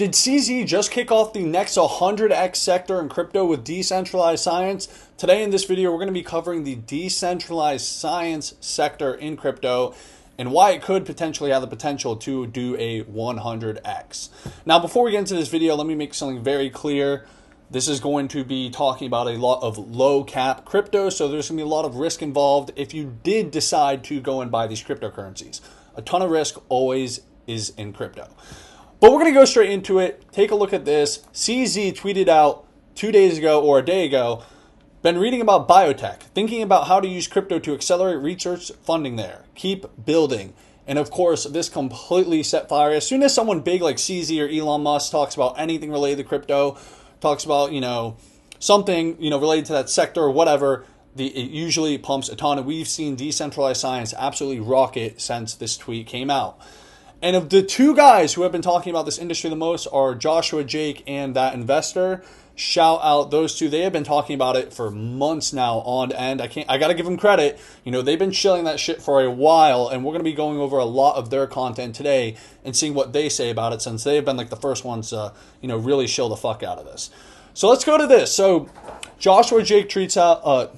Did CZ just kick off the next 100x sector in crypto with decentralized science? Today in this video, we're going to be covering the decentralized science sector in crypto and why it could potentially have the potential to do a 100x. Now, before we get into this video, let me make something very clear. This is going to be talking about a lot of low cap crypto, so there's going to be a lot of risk involved if you did decide to go and buy these cryptocurrencies. A ton of risk always is in crypto. But we're going to go straight into it. Take a look at this. CZ tweeted out 2 days ago or a day ago, been reading about biotech, thinking about how to use crypto to accelerate research funding there. Keep building. And of course, this completely set fire. As soon as someone big like CZ or Elon Musk talks about anything related to crypto, talks about, something, related to that sector or whatever, it usually pumps a ton. And we've seen decentralized science absolutely rocket since this tweet came out. And of the two guys who have been talking about this industry the most are Joshua Jake and that investor. Shout out those two. They have been talking about it for months now on end. I got to give them credit. They've been shilling that shit for a while, and we're going to be going over a lot of their content today and seeing what they say about it, since they've been like the first ones to, really shill the fuck out of this. So let's go to this. So Joshua Jake tweets out,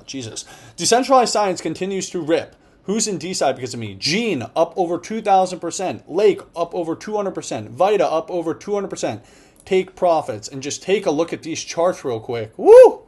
Jesus. Decentralized science continues to rip. Who's in DeSci because of me? Gene, up over 2,000%. Lake, up over 200%. Vita, up over 200%. Take profits. And just take a look at these charts real quick. Woo!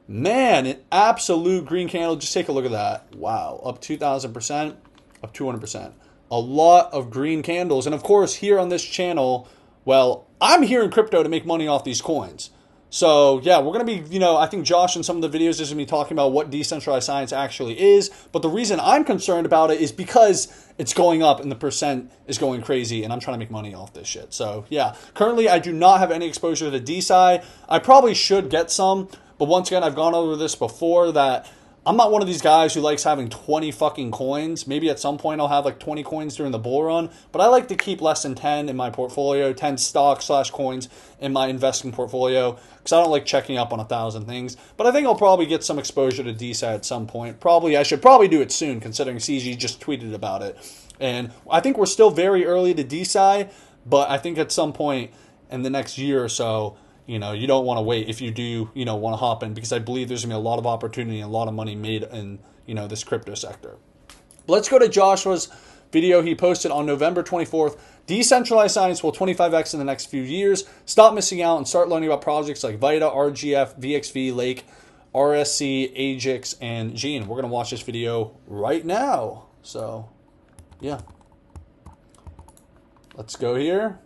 Man, an absolute green candle. Just take a look at that. Wow. Up 2,000%. Up 200%. A lot of green candles. And of course, here on this channel, well, I'm here in crypto to make money off these coins. So, yeah, we're going to be, I think Josh in some of the videos is going to be talking about what decentralized science actually is. But the reason I'm concerned about it is because it's going up and the percent is going crazy and I'm trying to make money off this shit. So, yeah, currently I do not have any exposure to DeSci. I probably should get some. But once again, I've gone over this before that I'm not one of these guys who likes having 20 fucking coins. Maybe at some point I'll have like 20 coins during the bull run, but I like to keep less than 10 in my portfolio, 10 stocks/coins in my investing portfolio, because I don't like checking up on 1,000 things. But I think I'll probably get some exposure to DeSci at some point. I should probably do it soon, considering CZ just tweeted about it. And I think we're still very early to DeSci, but I think at some point in the next year or so, you don't want to wait if you do, want to hop in, because I believe there's going to be a lot of opportunity and a lot of money made in, this crypto sector. Let's go to Joshua's video he posted on November 24th. Decentralized science will 25x in the next few years. Stop missing out and start learning about projects like Vita, RGF, VXV, Lake, RSC, Ajax, and Gene. We're going to watch this video right now. So, yeah. Let's go here.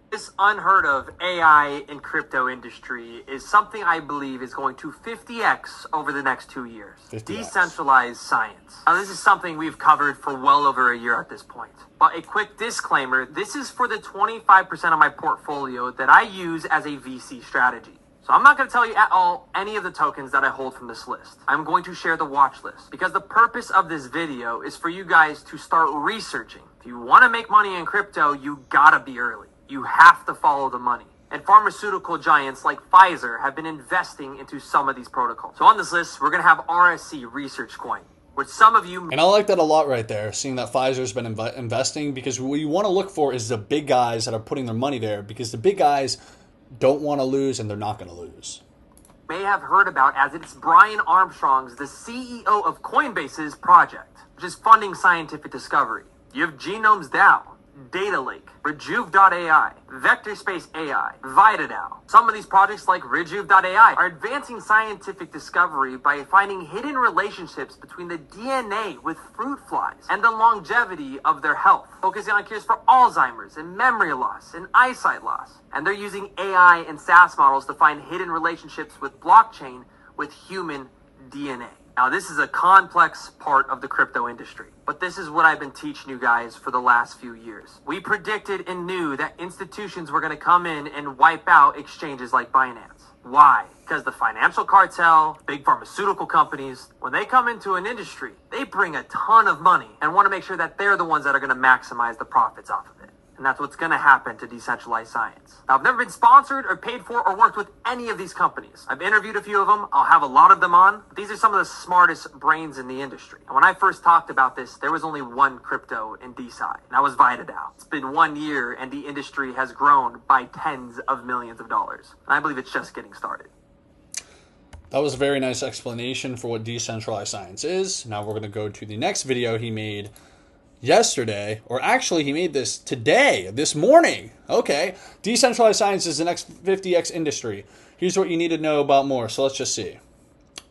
This unheard of AI in crypto industry is something I believe is going to 50x over the next 2 years. 50x. Decentralized science. Now, this is something we've covered for well over a year at this point. But a quick disclaimer, this is for the 25% of my portfolio that I use as a VC strategy. So I'm not going to tell you at all any of the tokens that I hold from this list. I'm going to share the watch list, because the purpose of this video is for you guys to start researching. If you want to make money in crypto, you gotta be early. You have to follow the money. And pharmaceutical giants like Pfizer have been investing into some of these protocols. So on this list, we're going to have RSC Research Coin, which some of you... And I like that a lot right there, seeing that Pfizer's been investing, because what you want to look for is the big guys that are putting their money there, because the big guys don't want to lose and they're not going to lose. May have heard about, as it's Brian Armstrong's the CEO of Coinbase's project, which is funding scientific discovery. You have Genomes DAO, Data Lake, Rejuve.ai, Vector Space AI, VitaDAO. Some of these projects like Rejuve.ai are advancing scientific discovery by finding hidden relationships between the DNA with fruit flies and the longevity of their health, focusing on cures for Alzheimer's and memory loss and eyesight loss. And they're using AI and SaaS models to find hidden relationships with blockchain with human DNA. Now, this is a complex part of the crypto industry, but this is what I've been teaching you guys for the last few years. We predicted and knew that institutions were going to come in and wipe out exchanges like Binance. Why? Because the financial cartel, big pharmaceutical companies, when they come into an industry, they bring a ton of money and want to make sure that they're the ones that are going to maximize the profits off of it. And that's what's going to happen to decentralized science. Now, I've never been sponsored or paid for or worked with any of these companies. I've interviewed a few of them. I'll have a lot of them on. But these are some of the smartest brains in the industry. And when I first talked about this, there was only one crypto in DeSci, and that was VitaDAO. It's been 1 year, and the industry has grown by tens of millions of dollars. And I believe it's just getting started. That was a very nice explanation for what decentralized science is. Now we're going to go to the next video he made yesterday, or actually he made this today, this morning. Okay, decentralized science is the next 50x industry. Here's what you need to know about more. So let's just see.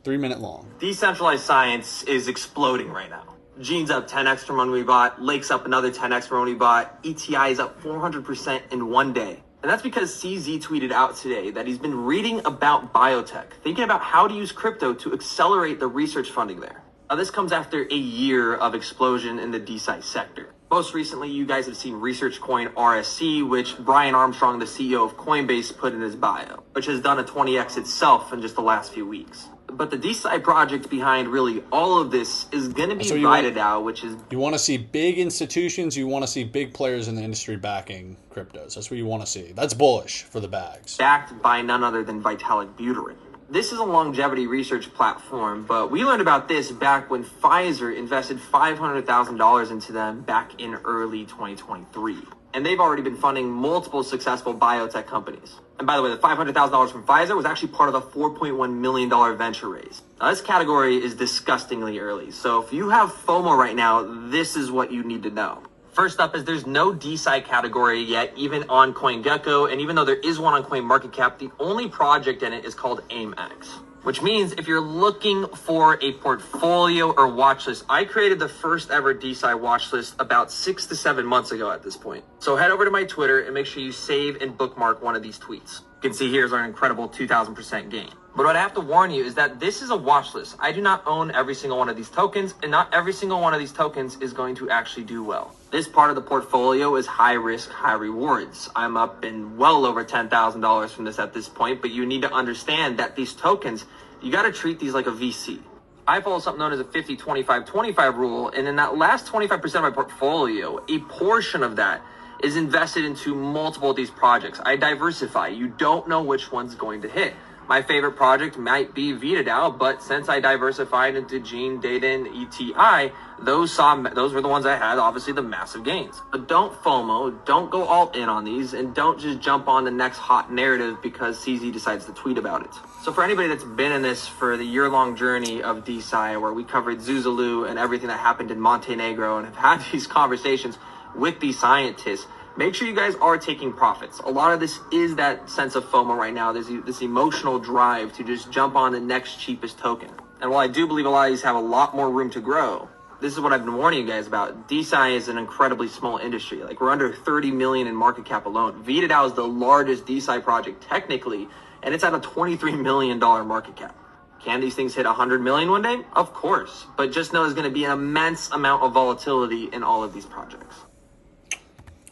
3 minute long. Decentralized science is exploding right now. Gene's up 10x from when we bought. Lake's up another 10x from when we bought. ETI is up 400% in 1 day. And that's because CZ tweeted out today that he's been reading about biotech, thinking about how to use crypto to accelerate the research funding there. Now, this comes after a year of explosion in the DeSci sector. Most recently, you guys have seen research coin RSC, which Brian Armstrong, the CEO of Coinbase, put in his bio, which has done a 20x itself in just the last few weeks. But the DeSci project behind really all of this is going to be VitaDAO, which is... You want to see big institutions, you want to see big players in the industry backing cryptos. That's what you want to see. That's bullish for the bags. Backed by none other than Vitalik Buterin. This is a longevity research platform, but we learned about this back when Pfizer invested $500,000 into them back in early 2023. And they've already been funding multiple successful biotech companies. And by the way, the $500,000 from Pfizer was actually part of a $4.1 million venture raise. Now, this category is disgustingly early. So if you have FOMO right now, this is what you need to know. First up is there's no DeSci category yet, even on CoinGecko. And even though there is one on CoinMarketCap, the only project in it is called AimX. Which means if you're looking for a portfolio or watch list, I created the first ever DeSci watch list about 6 to 7 months ago at this point. So head over to my Twitter and make sure you save and bookmark one of these tweets. You can see here's our incredible 2,000% gain. But what I have to warn you is that this is a watch list. I do not own every single one of these tokens, and not every single one of these tokens is going to actually do well. This part of the portfolio is high risk, high rewards. I'm up in well over $10,000 from this at this point, but you need to understand that these tokens, you got to treat these like a VC. I follow something known as a 50-25-25 rule, and in that last 25% of my portfolio, a portion of that is invested into multiple of these projects. I diversify. You don't know which one's going to hit. My favorite project might be VitaDAO, but since I diversified into Gene, Data, and ETI, those were the ones I had, obviously, the massive gains. But don't FOMO, don't go all in on these, and don't just jump on the next hot narrative because CZ decides to tweet about it. So for anybody that's been in this for the year-long journey of DeSci, where we covered Zuzulu and everything that happened in Montenegro and have had these conversations with these scientists, make sure you guys are taking profits. A lot of this is that sense of FOMO right now. There's this emotional drive to just jump on the next cheapest token. And while I do believe a lot of these have a lot more room to grow, this is what I've been warning you guys about. DeSci is an incredibly small industry. Like, we're under 30 million in market cap alone. VitaDAO is the largest DeSci project technically, and it's at a $23 million market cap. Can these things hit 100 million one day? Of course. But just know there's going to be an immense amount of volatility in all of these projects.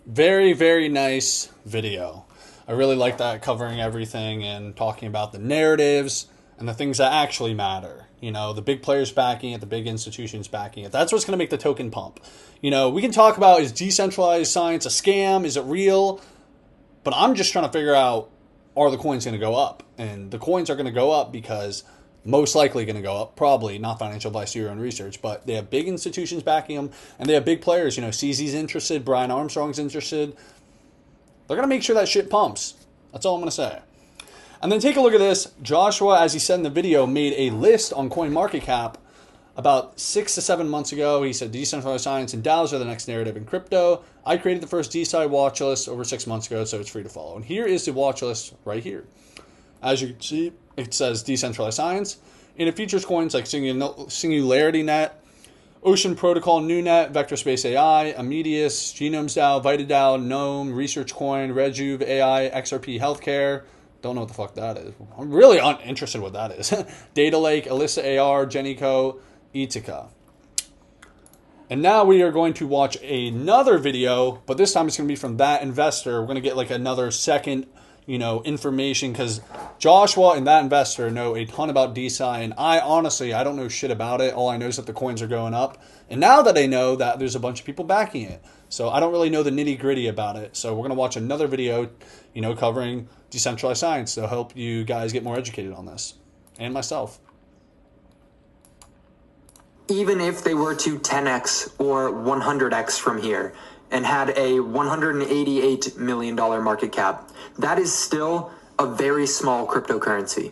Very, very nice video. I really like that, covering everything and talking about the narratives and the things that actually matter. You know, the big players backing it, the big institutions backing it. That's what's going to make the token pump. You know, we can talk about, is decentralized science a scam? Is it real? But I'm just trying to figure out, are the coins going to go up? And the coins are going to go up because most likely going to go up, probably, not financial advice, your own research, but they have big institutions backing them, and they have big players. You know, CZ's interested, Brian Armstrong's interested. They're going to make sure that shit pumps. That's all I'm going to say. And then take a look at this. Joshua, as he said in the video, made a list on CoinMarketCap about 6 to 7 months ago. He said decentralized science and DAOs are the next narrative in crypto. I created the first DeSci watch list over 6 months ago, so it's free to follow. And here is the watch list right here. As you can see, it says decentralized science, and it features coins like Singularity Net, Ocean Protocol, NewNet, Vector Space AI, Amadeus, Genomes DAO, VitaDAO, Gnome, Research Coin, Rejuve AI, XRP Healthcare. Don't know what the fuck that is. I'm really uninterested in what that is. Data Lake, Alyssa AR, Genico, Etica. And now we are going to watch another video, but this time it's going to be from that investor. We're going to get like another second, information, because Joshua and that investor know a ton about DeSci, and I don't know shit about it. All I know is that the coins are going up. And now that I know that, there's a bunch of people backing it. So I don't really know the nitty gritty about it. So we're going to watch another video, covering decentralized science to help you guys get more educated on this, and myself. Even if they were to 10x or 100x from here and had a $188 million market cap, that is still a very small cryptocurrency.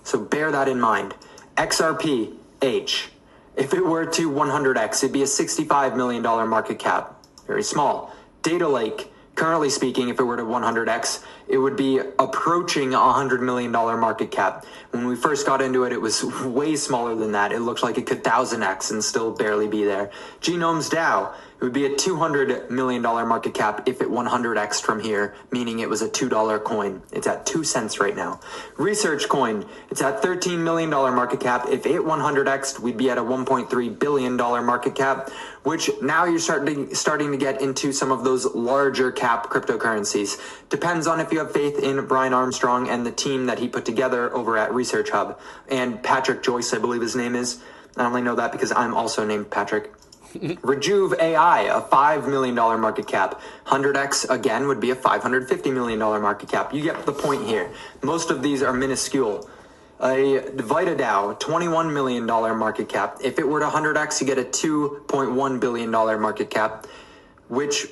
So bear that in mind. XRP, H, if it were to 100x, it'd be a $65 million market cap. Very small. Data Lake, currently speaking, if it were to 100x, it would be approaching a $100 million market cap. When we first got into it, it was way smaller than that. It looked like it could 1000x and still barely be there. Genomes DAO, it would be a $200 million market cap if it 100x from here, meaning it was a $2 coin. It's at 2 cents right now. Research Coin, it's at $13 million market cap. If it 100x, we'd be at a $1.3 billion market cap, which now you're starting to get into some of those larger cap cryptocurrencies. Depends on if you have faith in Brian Armstrong and the team that he put together over at Research Hub. And Patrick Joyce, I believe his name is. I only know that because I'm also named Patrick. Rejuve AI, a $5 million market cap. 100x, again, would be a $550 million market cap. You get the point here. Most of these are minuscule. A VitaDAO, $21 million market cap. If it were to 100x, you get a $2.1 billion market cap, which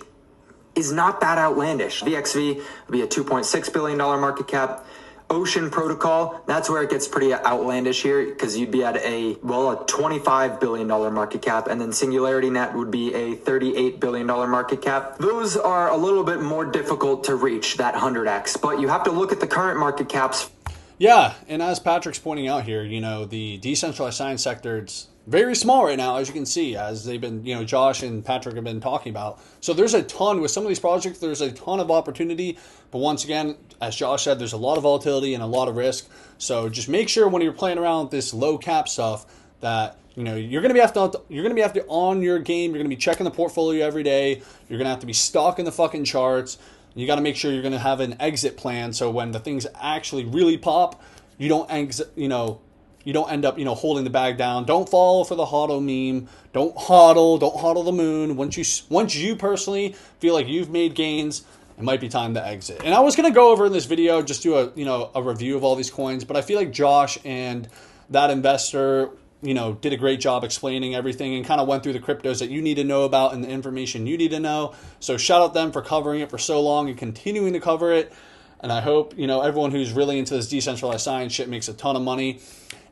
is not that outlandish. VXV would be a $2.6 billion market cap. Ocean Protocol, that's where it gets pretty outlandish here because you'd be at a $25 billion market cap, and then Singularity Net would be a $38 billion market cap. Those are a little bit more difficult to reach, that 100x, but you have to look at the current market caps. Yeah, and as Patrick's pointing out here, the decentralized science sector, it's very small right now, as you can see, as they've been, Josh and Patrick have been talking about. So there's a ton, with some of these projects, there's a ton of opportunity. But once again, as Josh said, there's a lot of volatility and a lot of risk. So just make sure when you're playing around with this low cap stuff that, you're going to be on your game. You're going to be checking the portfolio every day. You're going to have to be stalking the fucking charts. You got to make sure you're going to have an exit plan. So when the things actually really pop, you don't exit, you don't end up, holding the bag down. Don't fall for the hodl meme. Don't hodl the moon. Once you personally feel like you've made gains, it might be time to exit. And I was going to go over in this video, just do a review of all these coins, but I feel like Josh and that investor, did a great job explaining everything and kind of went through the cryptos that you need to know about and the information you need to know. So shout out them for covering it for so long and continuing to cover it. And I hope, everyone who's really into this decentralized science shit makes a ton of money.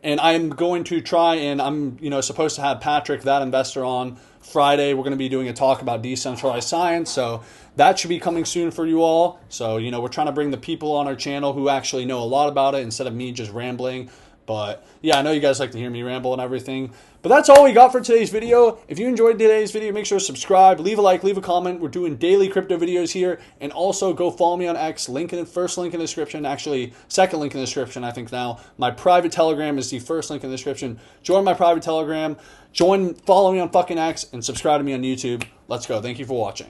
And I'm going to try, and I'm supposed to have Patrick, that investor, on Friday. We're going to be doing a talk about decentralized science, so that should be coming soon for you all. So we're trying to bring the people on our channel who actually know a lot about it instead of me just rambling. But yeah, I know you guys like to hear me ramble and everything. But that's all we got for today's video. If you enjoyed today's video, make sure to subscribe, leave a like, leave a comment. We're doing daily crypto videos here. And also go follow me on X. First link in the description. Actually, second link in the description, I think now. My private Telegram is the first link in the description. Join my private Telegram. Follow me on fucking X, and subscribe to me on YouTube. Let's go. Thank you for watching.